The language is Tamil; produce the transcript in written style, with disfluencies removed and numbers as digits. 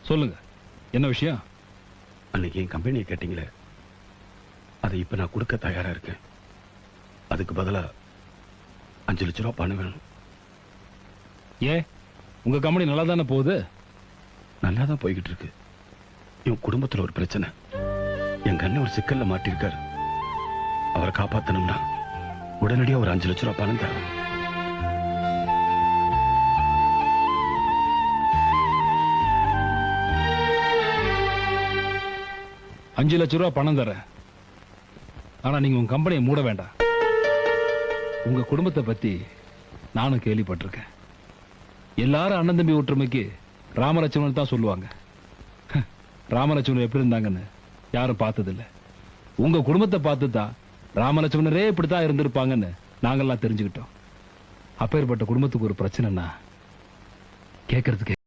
சொல்லுங்க, என்ன விஷயம்? அன்னைக்கு என் கம்பெனியை கேட்டீங்களே, அதை இப்ப நான் கொடுக்க தயாரா இருக்கேன். அதுக்கு பதிலா 5 லட்சம் ரூபாய் பணம் வேணும். ஏன், உங்க கம்பெனி நல்லா தானே போகுது? நல்லா தான் போய்கிட்டு இருக்கு. என் குடும்பத்துல ஒரு பிரச்சனை. என் கண்ணை ஒரு சிக்கல்ல மாட்டிருக்காரு. அவரை காப்பாத்தணும்னா உடனடியா ஒரு 5 லட்சம் ரூபாய் பணம் தரணும். $5 லட்சம் பணம் தரேன். ஆனா நீங்க உங்க கம்பெனியை மூட வேண்டாம். உங்க குடும்பத்தை பத்தி நானும் கேள்விப்பட்டிருக்கேன். எல்லாரும் அண்ணன் தம்பி ஒற்றுமைக்கு ராமலட்சுமணன் தான் சொல்லுவாங்க. ராமலட்சுமணன் எப்படி இருந்தாங்கன்னு யாரும் பார்த்ததில்லை. உங்க குடும்பத்தை பார்த்து தான் ராமலட்சுமணரே இப்படித்தான் இருந்திருப்பாங்கன்னு நாங்கெல்லாம் தெரிஞ்சுக்கிட்டோம். அப்பேற்பட்ட குடும்பத்துக்கு ஒரு பிரச்சனைனா கேட்கறதுக்கு